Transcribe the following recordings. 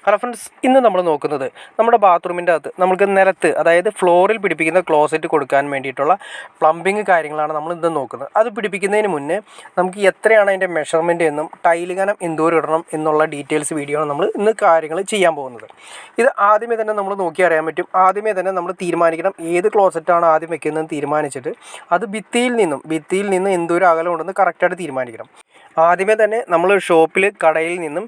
Hello friends, ഇന്ന് നമ്മൾ നോക്കുന്നത് നമ്മുടെ ബാത്റൂമിൻ്റെ അകത്ത് നമുക്ക് നിലത്ത്, അതായത് ഫ്ലോറിൽ പിടിപ്പിക്കുന്ന ക്ലോസറ്റ് കൊടുക്കാൻ വേണ്ടിയിട്ടുള്ള പ്ലംബിങ് കാര്യങ്ങളാണ് നമ്മൾ ഇന്ന് നോക്കുന്നത്. അത് പിടിപ്പിക്കുന്നതിന് മുന്നേ നമുക്ക് എത്രയാണ് അതിൻ്റെ മെഷർമെൻറ്റ് എന്നും ടൈൽ കനം എന്തോരം ഇടണം എന്നുള്ള ഡീറ്റെയിൽസ് വീഡിയോ ആണ് നമ്മൾ ഇന്ന് കാര്യങ്ങൾ ചെയ്യാൻ പോകുന്നത്. ഇത് ആദ്യമേ തന്നെ നമ്മൾ നോക്കി അറിയാൻ പറ്റും. ആദ്യമേ തന്നെ നമ്മൾ തീരുമാനിക്കണം ഏത് ക്ലോസറ്റാണ് ആദ്യം വെക്കുന്നതെന്ന് തീരുമാനിച്ചിട്ട് അത് ഭിത്തിയിൽ നിന്ന് എന്തോരം അകലം ഉണ്ടെന്ന് കറക്റ്റായിട്ട് തീരുമാനിക്കണം. ആദ്യമേ തന്നെ നമ്മൾ ഷോപ്പിൽ കടയിൽ നിന്നും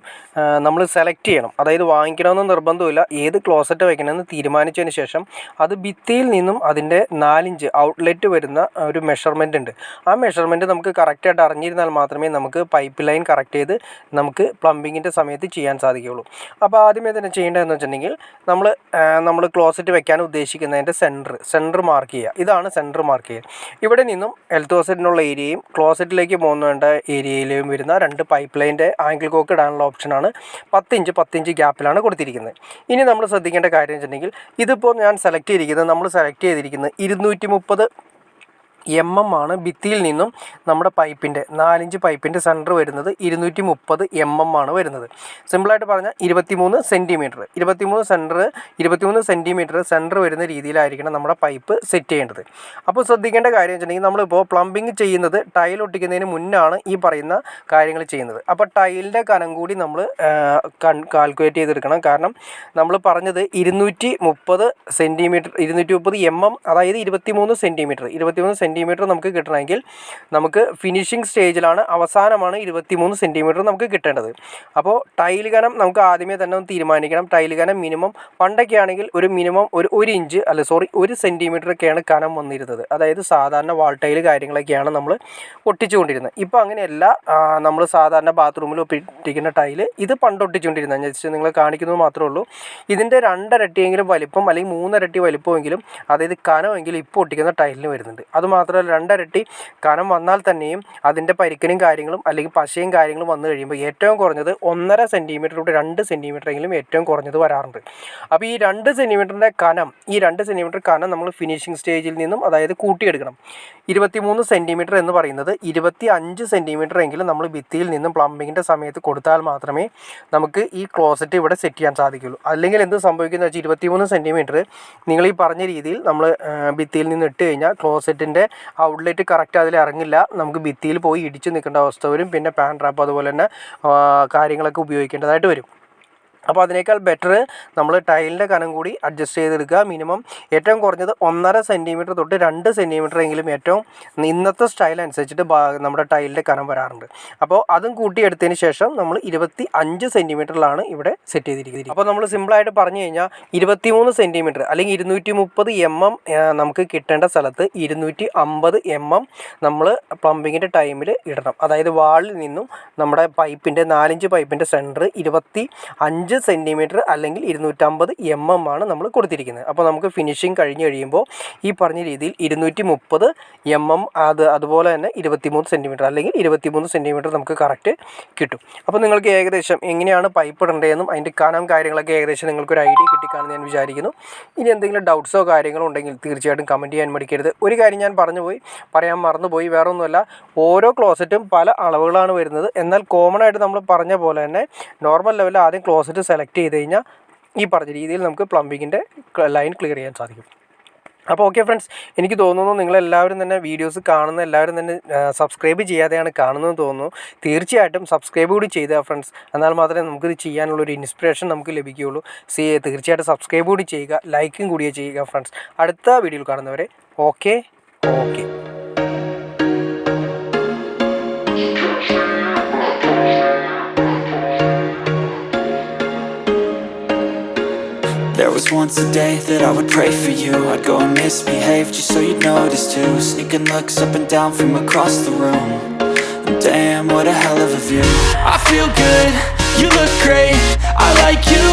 നമ്മൾ സെലക്ട് ചെയ്യണം. അതായത് വാങ്ങിക്കണമെന്ന് നിർബന്ധമില്ല. ഏത് ക്ലോസറ്റ് വയ്ക്കണമെന്ന് തീരുമാനിച്ചതിന് ശേഷം അത് ഭിത്തിയിൽ നിന്നും അതിൻ്റെ 4 ഇഞ്ച് ഔട്ട്ലെറ്റ് വരുന്ന ഒരു മെഷർമെൻ്റ് ഉണ്ട്. ആ മെഷർമെൻറ്റ് നമുക്ക് കറക്റ്റായിട്ട് അറിഞ്ഞിരുന്നാൽ മാത്രമേ നമുക്ക് പൈപ്പ് ലൈൻ കറക്റ്റ് ചെയ്ത് നമുക്ക് പ്ലംബിങ്ങിൻ്റെ സമയത്ത് ചെയ്യാൻ സാധിക്കുകയുള്ളൂ. അപ്പോൾ ആദ്യമേ തന്നെ ചെയ്യേണ്ടതെന്ന് വെച്ചിട്ടുണ്ടെങ്കിൽ നമ്മൾ ക്ലോസറ്റ് വെക്കാൻ ഉദ്ദേശിക്കുന്നതിൻ്റെ സെൻറ്റർ മാർക്ക് ചെയ്യുക. ഇതാണ് സെൻറ്റർ മാർക്ക് ചെയ്യുക. ഇവിടെ നിന്നും എൽത്തോസറ്റിനുള്ള ഏരിയയും ക്ലോസറ്റിലേക്ക് പോകുന്ന ഏരിയയിലും വരുന്ന 2 പൈപ്പ് ലൈൻ്റെ ആംഗിൾ കോക്ക് ഇടാനുള്ള ഓപ്ഷനാണ് 10 ഇഞ്ച് ഗ്യാപ്പിലാണ് കൊടുത്തിരിക്കുന്നത്. ഇനി നമ്മൾ ശ്രദ്ധിക്കേണ്ട കാര്യം വെച്ചിട്ടുണ്ടെങ്കിൽ ഇതിപ്പോൾ നമ്മൾ സെലക്ട് ചെയ്തിരിക്കുന്നത് 230 ആണ്. ഭിത്തിയിൽ നിന്നും നമ്മുടെ പൈപ്പിൻ്റെ 4 ഇഞ്ച് പൈപ്പിൻ്റെ സെൻറ്റർ വരുന്നത് 230 ആണ് വരുന്നത്. സിമ്പിളായിട്ട് പറഞ്ഞാൽ 23 സെൻറ്റിമീറ്റർ 23 സെൻറ്റിമീറ്റർ സെൻറ്റർ വരുന്ന രീതിയിലായിരിക്കണം നമ്മുടെ പൈപ്പ് സെറ്റ് ചെയ്യേണ്ടത്. അപ്പോൾ ശ്രദ്ധിക്കേണ്ട കാര്യം വെച്ചിട്ടുണ്ടെങ്കിൽ നമ്മളിപ്പോൾ പ്ലംബിങ് ചെയ്യുന്നത് ടൈൽ ഒട്ടിക്കുന്നതിന് മുന്നാണ് ഈ പറയുന്ന കാര്യങ്ങൾ ചെയ്യുന്നത്. അപ്പോൾ ടൈലിൻ്റെ കനം കൂടി നമ്മൾ കാൽക്കുലേറ്റ് ചെയ്തെടുക്കണം. കാരണം നമ്മൾ പറഞ്ഞത് 230 സെൻറ്റിമീറ്റർ 230 അതായത് 23 സെൻറ്റിമീറ്റർ നമുക്ക് കിട്ടണമെങ്കിൽ നമുക്ക് ഫിനിഷിംഗ് സ്റ്റേജിലാണ്, അവസാനമാണ് 23 സെൻറ്റിമീറ്റർ നമുക്ക് കിട്ടേണ്ടത്. അപ്പോൾ ടൈൽ കനം നമുക്ക് ആദ്യമേ തന്നെ ഒന്ന് തീരുമാനിക്കണം. ടൈൽ കനം മിനിമം പണ്ടൊക്കെ ആണെങ്കിൽ ഒരു മിനിമം 1 സെൻറ്റിമീറ്ററൊക്കെയാണ് കനം വന്നിരുന്നത്. അതായത് സാധാരണ വാൾ ടൈൽ കാര്യങ്ങളൊക്കെയാണ് നമ്മൾ ഒട്ടിച്ചുകൊണ്ടിരുന്നത്. ഇപ്പോൾ അങ്ങനെയല്ല. നമ്മൾ സാധാരണ ബാത്റൂമിൽ ഒട്ടിക്കുന്ന ടൈൽ ഇത് പണ്ട് ഒട്ടിച്ചുകൊണ്ടിരുന്നത് ജസ്റ്റ് നിങ്ങൾ കാണിക്കുന്നത് മാത്രമേ ഉള്ളൂ. ഇതിൻ്റെ 2 ഇരട്ടിയെങ്കിലും വലിപ്പം അല്ലെങ്കിൽ 3 ഇരട്ടി വലിപ്പമെങ്കിലും, അതായത് കനമെങ്കിലും ഇപ്പോൾ ഒട്ടിക്കുന്ന ടൈലിന് വരുന്നുണ്ട്. അതുമാത്രമല്ല 2 ഇരട്ടി കനം വന്നാൽ തന്നെയും അതിൻ്റെ പരിക്കനും കാര്യങ്ങളും അല്ലെങ്കിൽ പശയും കാര്യങ്ങളും വന്നു കഴിയുമ്പോൾ ഏറ്റവും കുറഞ്ഞത് 1.5 സെൻറ്റിമീറ്റർ തൊട്ട് 2 സെൻറ്റിമീറ്ററെങ്കിലും ഏറ്റവും കുറഞ്ഞത് വരാറുണ്ട്. അപ്പോൾ ഈ 2 സെൻറ്റിമീറ്ററിൻ്റെ കനം നമ്മൾ ഫിനിഷിംഗ് സ്റ്റേജിൽ നിന്നും അതായത് കൂട്ടിയെടുക്കണം. 23 സെൻറ്റിമീറ്റർ എന്ന് പറയുന്നത് 25 സെൻറ്റിമീറ്റർ എങ്കിലും നമ്മൾ ഭിത്തിയിൽ നിന്നും പ്ലംബിങ്ങിൻ്റെ സമയത്ത് കൊടുത്താൽ മാത്രമേ നമുക്ക് ഈ ക്ലോസറ്റ് ഇവിടെ സെറ്റ് ചെയ്യാൻ സാധിക്കുള്ളൂ. അല്ലെങ്കിൽ എന്ത് സംഭവിക്കുന്നത് വെച്ചാൽ 23 സെൻറ്റിമീറ്റർ നിങ്ങൾ ഈ പറഞ്ഞ രീതിയിൽ നമ്മൾ ഭിത്തിയിൽ നിന്ന് ഇട്ട് കഴിഞ്ഞാൽ ക്ലോസറ്റിൻ്റെ ഔട്ട്ലെറ്റ് കറക്റ്റ് അതിൽ ഇറങ്ങില്ല. നമുക്ക് ഭിത്തിയിൽ പോയി ഇടിച്ച് നിൽക്കേണ്ട അവസ്ഥ വരും. പിന്നെ പാൻ ട്രാപ്പ് അതുപോലെ തന്നെ കാര്യങ്ങളൊക്കെ ഉപയോഗിക്കേണ്ടതായിട്ട് വരും. അപ്പോൾ അതിനേക്കാൾ ബെറ്റർ നമ്മൾ ടൈലിൻ്റെ കനം കൂടി അഡ്ജസ്റ്റ് ചെയ്തെടുക്കുക. മിനിമം ഏറ്റവും കുറഞ്ഞത് 1.5 സെൻറ്റിമീറ്റർ തൊട്ട് 2 സെൻറ്റിമീറ്റർ എങ്കിലും ഏറ്റവും ഇന്നത്തെ സ്റ്റൈൽ അനുസരിച്ചിട്ട് നമ്മുടെ ടൈലിൻ്റെ കനം വരാറുണ്ട്. അപ്പോൾ അതും കൂട്ടിയെടുത്തതിന് ശേഷം നമ്മൾ 25 സെൻറ്റിമീറ്ററിലാണ് ഇവിടെ സെറ്റ് ചെയ്തിരിക്കുന്നത്. അപ്പോൾ നമ്മൾ സിമ്പിളായിട്ട് പറഞ്ഞു കഴിഞ്ഞാൽ 23 സെൻറ്റിമീറ്റർ അല്ലെങ്കിൽ 230 നമുക്ക് കിട്ടേണ്ട സ്ഥലത്ത് 250 നമ്മൾ പ്ലംബിങ്ങിൻ്റെ ടൈമിൽ ഇടണം. അതായത് വാളിൽ നിന്നും നമ്മുടെ പൈപ്പിൻ്റെ 4 ഇഞ്ച് പൈപ്പിൻ്റെ സെൻറ്റർ 25 സെൻറ്റിമീറ്റർ അല്ലെങ്കിൽ 250 ആണ് നമ്മൾ കൊടുത്തിരിക്കുന്നത്. അപ്പോൾ നമുക്ക് ഫിനിഷിങ് കഴിഞ്ഞ് കഴിയുമ്പോൾ ഈ പറഞ്ഞ രീതിയിൽ 230 അതുപോലെ തന്നെ 23 സെൻറ്റിമീറ്റർ അല്ലെങ്കിൽ 23 സെൻറ്റിമീറ്റർ നമുക്ക് കറക്റ്റ് കിട്ടും. അപ്പോൾ നിങ്ങൾക്ക് ഏകദേശം എങ്ങനെയാണ് പൈപ്പ് ഇടേണ്ടതെന്നും അതിൻ്റെ കനം കാര്യങ്ങളൊക്കെ ഏകദേശം നിങ്ങൾക്കൊരു ഐഡിയ കിട്ടിക്കാണെന്ന് ഞാൻ വിചാരിക്കുന്നു. ഇനി എന്തെങ്കിലും ഡൗട്ട്സോ കാര്യങ്ങളോ ഉണ്ടെങ്കിൽ തീർച്ചയായിട്ടും കമൻറ്റ് ചെയ്യാൻ മടിക്കരുത്. ഒരു കാര്യം ഞാൻ പറയാൻ മറന്നുപോയി, വേറെ ഒന്നുമല്ല, ഓരോ ക്ലോസറ്റും പല അളവുകളാണ് വരുന്നത്. എന്നാൽ കോമൺ ആയിട്ട് നമ്മൾ പറഞ്ഞ പോലെ തന്നെ നോർമൽ ലെവലിൽ ആദ്യം ക്ലോസറ്റ് സെലക്ട് ചെയ്ത് കഴിഞ്ഞാൽ ഈ പറഞ്ഞ രീതിയിൽ നമുക്ക് പ്ലംബിങ്ങിൻ്റെ ലൈൻ ക്ലിയർ ചെയ്യാൻ സാധിക്കും. അപ്പോൾ ഓക്കെ ഫ്രണ്ട്സ്, എനിക്ക് തോന്നുന്നു നിങ്ങളെല്ലാവരും തന്നെ വീഡിയോസ് കാണുന്ന എല്ലാവരും തന്നെ സബ്സ്ക്രൈബ് ചെയ്യാതെയാണ് കാണുന്നതെന്ന് തോന്നുന്നു. തീർച്ചയായിട്ടും സബ്സ്ക്രൈബ് കൂടി ചെയ്താൽ ഫ്രണ്ട്സ്, എന്നാൽ മാത്രമേ നമുക്കിത് ചെയ്യാനുള്ളൊരു ഇൻസ്പിറേഷൻ നമുക്ക് ലഭിക്കുകയുള്ളൂ. തീർച്ചയായിട്ടും സബ്സ്ക്രൈബ് കൂടി ചെയ്യുക, ലൈക്കും കൂടി ചെയ്യുക ഫ്രണ്ട്സ്. അടുത്ത വീഡിയോയിൽ കാണുന്നവരെ okay. There was once a day that I would pray for you. I'd go and misbehave just so you'd notice too. Sneaking looks up and down from across the room. And damn, what a hell of a view. I feel good, you look great, I like you.